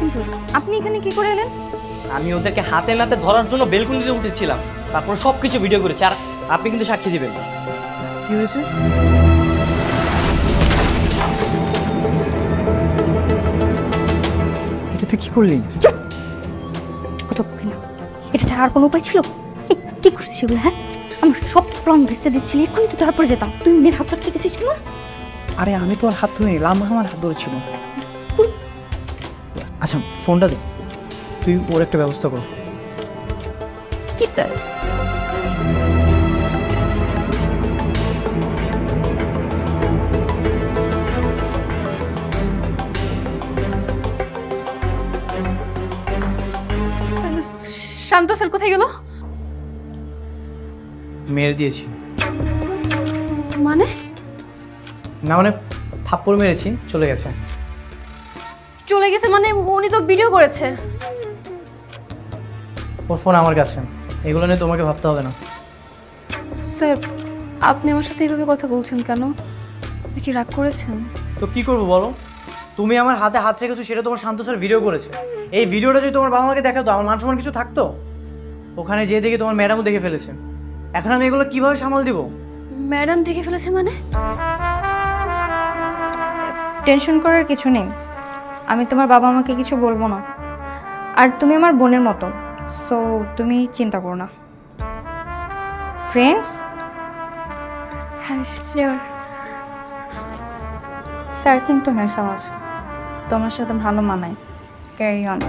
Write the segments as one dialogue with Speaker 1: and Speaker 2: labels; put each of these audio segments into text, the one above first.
Speaker 1: কিন্তু আপনি এখানে কি করে এলেন?
Speaker 2: আমি ওদেরকে হাতে নাতে ধরার জন্য বেলকুনিতে উঠেছিলাম, তারপর সবকিছু ভিডিও করেছি, আর আপনি কিন্তু সাক্ষী দিবেন।
Speaker 3: কি হয়েছে? এটা তুই কি করলি?
Speaker 1: কত না, এটা ছাড়া আর কোনো উপায় ছিল? কি করছিস সেগুলো? হ্যাঁ, আমার সব প্ল্যান ভেস্তে দিচ্ছিলি, এক্ষুনি তো তারপরে যেতাম। তুই মেয়ের হাত ধরতে গেছিস না?
Speaker 3: আরে আমি তো আর হাত ধরিনি, লাম্বা আমার হাত ধরেছিল। আচ্ছা ফোনটা দে, তুই ওর একটা ব্যবস্থা কর।
Speaker 1: কি তার? শান্ত স্যার কোথায় গেল?
Speaker 3: মেরে দিয়েছি।
Speaker 1: মানে?
Speaker 3: না মানে থাপ্পড় মেরেছি, চলে গেছে।
Speaker 1: চলে গেছে মানে? উনি তো ভিডিও করেছে।
Speaker 3: ওর ফোন আমার কাছে, এগুলো নিয়ে তোমাকে ভাবতে হবে না।
Speaker 1: স্যার, আপনি আমার সাথে এইভাবে কথা বলছেন কেন? আপনি কি রাগ করেছেন?
Speaker 3: তো কি করবো বলো? তুমি আমার হাতে হাত রেখেছো, সেটা তোমার শান্ত স্যার ভিডিও করেছে। এই ভিডিওটা যদি তোমার বাবা মাকে দেখাতো, আমার মান সম্মান কিছু থাকতো? ওখানে যেয়ে দেখি তোমার ম্যাডামও দেখে ফেলেছে। এখন আমি এগুলো কিভাবে সামাল দিব?
Speaker 1: ম্যাডাম দেখে ফেলেছে মানে?
Speaker 4: টেনশন করার কিছু নেই, আমি তোমার বাবা মাকে কিছু বলবো না। আর তুমি আমার বোনের মতো, সো তুমি চিন্তা করো না। ফ্রেন্ডস?
Speaker 1: হ্যাঁ শিওর।
Speaker 4: স্যার কিন্তু হ্যান্ডসাম আছে, তোমার সাথে ভালো মানায়। Carry on.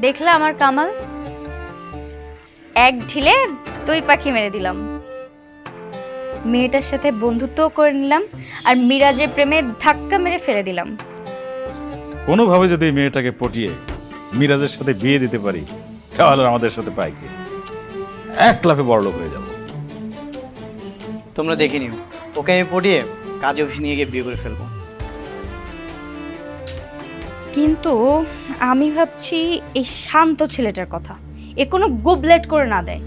Speaker 4: দেখলে আমার কামাল, এক ঢিলে দুই পাখি মেরে দিলাম। মেয়েটার সাথে বন্ধুত্বও করে নিলাম, আর মিরাজের প্রেমে ধাক্কা মেরে ফেলে দিলাম।
Speaker 5: কোনোভাবে যদি এই মেয়েটাকে পটিয়ে মিরাজের সাথে বিয়ে দিতে পারি, তাহলে আমাদের সাথে পাই কি এক লাফে বড়লোক হয়ে যাব।
Speaker 3: তোমরা দেখে নিও, ওকে আমি পটিয়ে কাজ অফিস নিয়ে গিয়ে বিয়ে করে ফেলবো।
Speaker 4: কিন্তু আমি ভাবছি এই শান্ত ছেলেটার কথা, এ কোনো গুবলেট করে না দেয়।